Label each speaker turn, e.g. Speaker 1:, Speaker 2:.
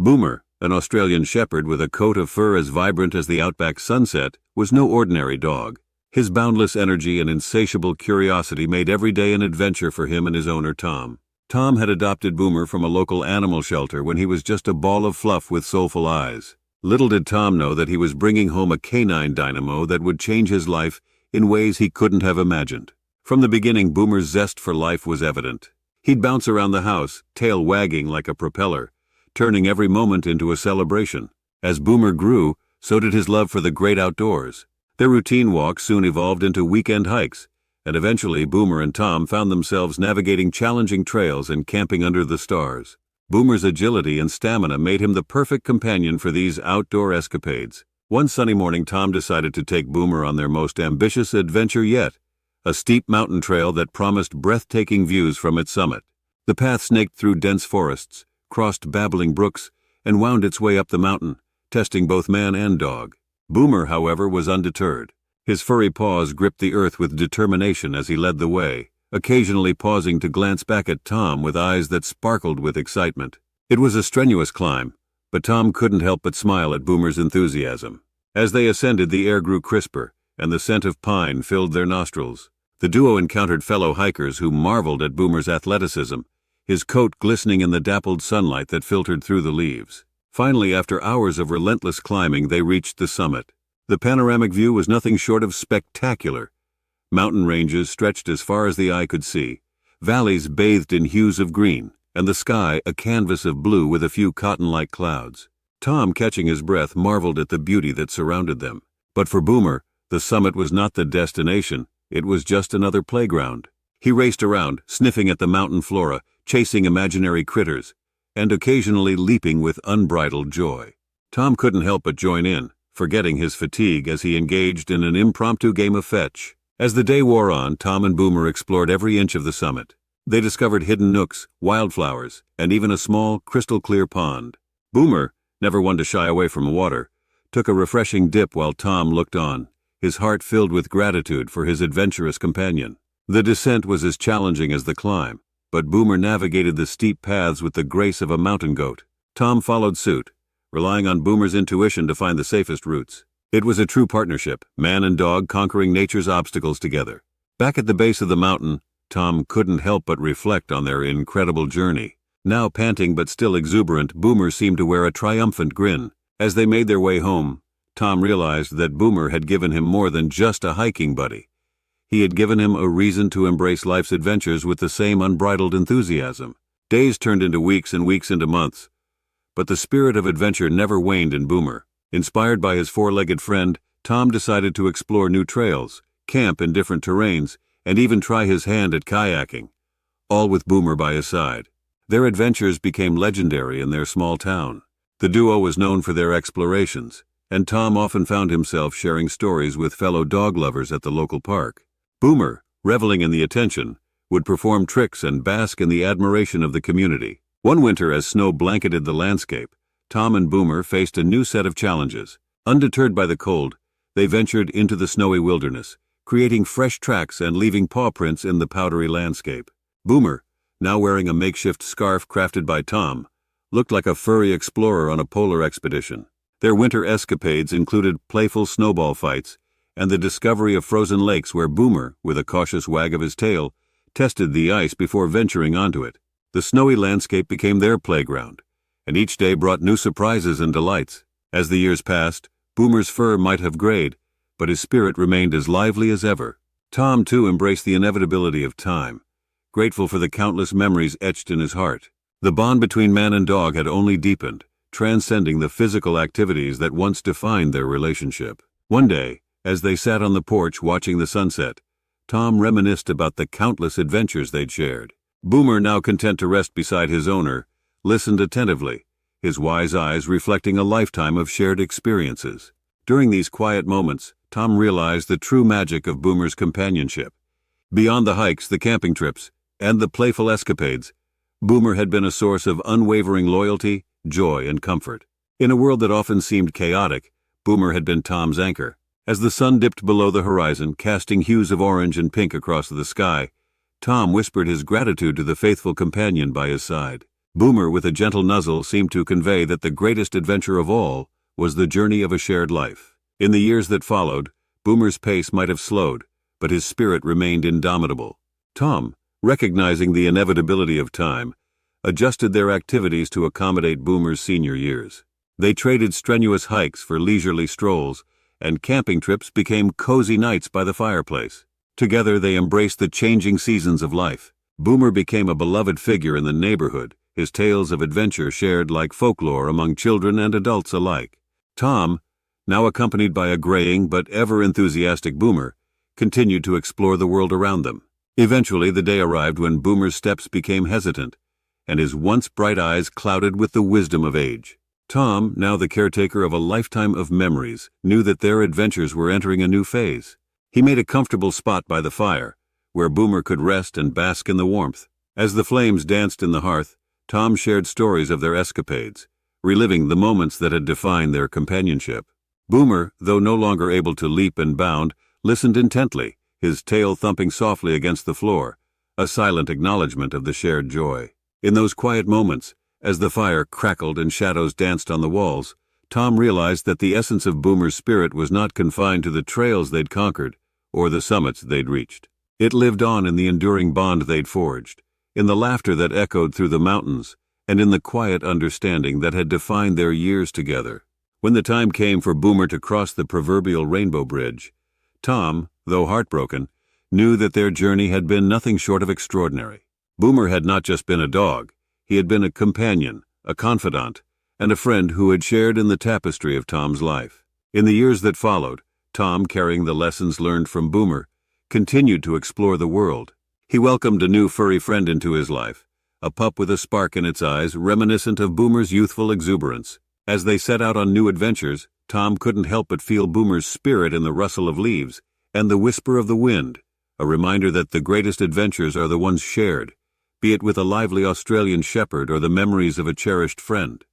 Speaker 1: Boomer, an Australian shepherd with a coat of fur as vibrant as the outback sunset, was no ordinary dog. His boundless energy and insatiable curiosity made every day an adventure for him and his owner Tom. Tom had adopted Boomer from a local animal shelter when he was just a ball of fluff with soulful eyes. Little did Tom know that he was bringing home a canine dynamo that would change his life in ways he couldn't have imagined. From the beginning, Boomer's zest for life was evident. He'd bounce around the house, tail wagging like a propeller, turning every moment into a celebration. As Boomer grew, so did his love for the great outdoors. Their routine walks soon evolved into weekend hikes, and eventually Boomer and Tom found themselves navigating challenging trails and camping under the stars. Boomer's agility and stamina made him the perfect companion for these outdoor escapades. One sunny morning, Tom decided to take Boomer on their most ambitious adventure yet, a steep mountain trail that promised breathtaking views from its summit. The path snaked through dense forests, crossed babbling brooks, and wound its way up the mountain, testing both man and dog. Boomer, however, was undeterred. His furry paws gripped the earth with determination as he led the way, occasionally pausing to glance back at Tom with eyes that sparkled with excitement. It was a strenuous climb, but Tom couldn't help but smile at Boomer's enthusiasm. As they ascended, the air grew crisper, and the scent of pine filled their nostrils. The duo encountered fellow hikers who marveled at Boomer's athleticism, his coat glistening in the dappled sunlight that filtered through the leaves. Finally, after hours of relentless climbing, they reached the summit. The panoramic view was nothing short of spectacular. Mountain ranges stretched as far as the eye could see, valleys bathed in hues of green, and the sky a canvas of blue with a few cotton-like clouds. Tom, catching his breath, marveled at the beauty that surrounded them. But for Boomer, the summit was not the destination, it was just another playground. He raced around, sniffing at the mountain flora, chasing imaginary critters, and occasionally leaping with unbridled joy. Tom couldn't help but join in, forgetting his fatigue as he engaged in an impromptu game of fetch. As the day wore on, Tom and Boomer explored every inch of the summit. They discovered hidden nooks, wildflowers, and even a small, crystal-clear pond. Boomer, never one to shy away from water, took a refreshing dip while Tom looked on, his heart filled with gratitude for his adventurous companion. The descent was as challenging as the climb, but Boomer navigated the steep paths with the grace of a mountain goat. Tom followed suit, relying on Boomer's intuition to find the safest routes. It was a true partnership, man and dog conquering nature's obstacles together. Back at the base of the mountain, Tom couldn't help but reflect on their incredible journey. Now panting but still exuberant, Boomer seemed to wear a triumphant grin. As they made their way home, Tom realized that Boomer had given him more than just a hiking buddy. He had given him a reason to embrace life's adventures with the same unbridled enthusiasm. Days turned into weeks and weeks into months, but the spirit of adventure never waned in Boomer. Inspired by his four-legged friend, Tom decided to explore new trails, camp in different terrains, and even try his hand at kayaking, all with Boomer by his side. Their adventures became legendary in their small town. The duo was known for their explorations, and Tom often found himself sharing stories with fellow dog lovers at the local park. Boomer, reveling in the attention, would perform tricks and bask in the admiration of the community. One winter, as snow blanketed the landscape, Tom and Boomer faced a new set of challenges. Undeterred by the cold, they ventured into the snowy wilderness, creating fresh tracks and leaving paw prints in the powdery landscape. Boomer, now wearing a makeshift scarf crafted by Tom, looked like a furry explorer on a polar expedition. Their winter escapades included playful snowball fights and the discovery of frozen lakes where Boomer, with a cautious wag of his tail, tested the ice before venturing onto it. The snowy landscape became their playground, and each day brought new surprises and delights. As the years passed, Boomer's fur might have grayed, but his spirit remained as lively as ever. Tom, too, embraced the inevitability of time, grateful for the countless memories etched in his heart. The bond between man and dog had only deepened, transcending the physical activities that once defined their relationship. One day, as they sat on the porch watching the sunset, Tom reminisced about the countless adventures they'd shared. Boomer, now content to rest beside his owner, listened attentively, his wise eyes reflecting a lifetime of shared experiences. During these quiet moments, Tom realized the true magic of Boomer's companionship. Beyond the hikes, the camping trips, and the playful escapades, Boomer had been a source of unwavering loyalty, joy, and comfort. In a world that often seemed chaotic, Boomer had been Tom's anchor. As the sun dipped below the horizon, casting hues of orange and pink across the sky, Tom whispered his gratitude to the faithful companion by his side. Boomer, with a gentle nuzzle, seemed to convey that the greatest adventure of all was the journey of a shared life. In the years that followed, Boomer's pace might have slowed, but his spirit remained indomitable. Tom, recognizing the inevitability of time, adjusted their activities to accommodate Boomer's senior years. They traded strenuous hikes for leisurely strolls, and camping trips became cozy nights by the fireplace. Together they embraced the changing seasons of life. Boomer became a beloved figure in the neighborhood, his tales of adventure shared like folklore among children and adults alike. Tom, now accompanied by a graying but ever-enthusiastic Boomer, continued to explore the world around them. Eventually the day arrived when Boomer's steps became hesitant, and his once bright eyes clouded with the wisdom of age. Tom, now the caretaker of a lifetime of memories, knew that their adventures were entering a new phase. He made a comfortable spot by the fire, where Boomer could rest and bask in the warmth. As the flames danced in the hearth, Tom shared stories of their escapades, reliving the moments that had defined their companionship. Boomer, though no longer able to leap and bound, listened intently, his tail thumping softly against the floor, a silent acknowledgment of the shared joy. In those quiet moments, as the fire crackled and shadows danced on the walls, Tom realized that the essence of Boomer's spirit was not confined to the trails they'd conquered or the summits they'd reached. It lived on in the enduring bond they'd forged, in the laughter that echoed through the mountains, and in the quiet understanding that had defined their years together. When the time came for Boomer to cross the proverbial rainbow bridge, Tom, though heartbroken, knew that their journey had been nothing short of extraordinary. Boomer had not just been a dog, he had been a companion, a confidant, and a friend who had shared in the tapestry of Tom's life. In the years that followed, Tom, carrying the lessons learned from Boomer, continued to explore the world. He welcomed a new furry friend into his life, a pup with a spark in its eyes reminiscent of Boomer's youthful exuberance. As they set out on new adventures, Tom couldn't help but feel Boomer's spirit in the rustle of leaves and the whisper of the wind, a reminder that the greatest adventures are the ones shared, be it with a lively Australian shepherd or the memories of a cherished friend.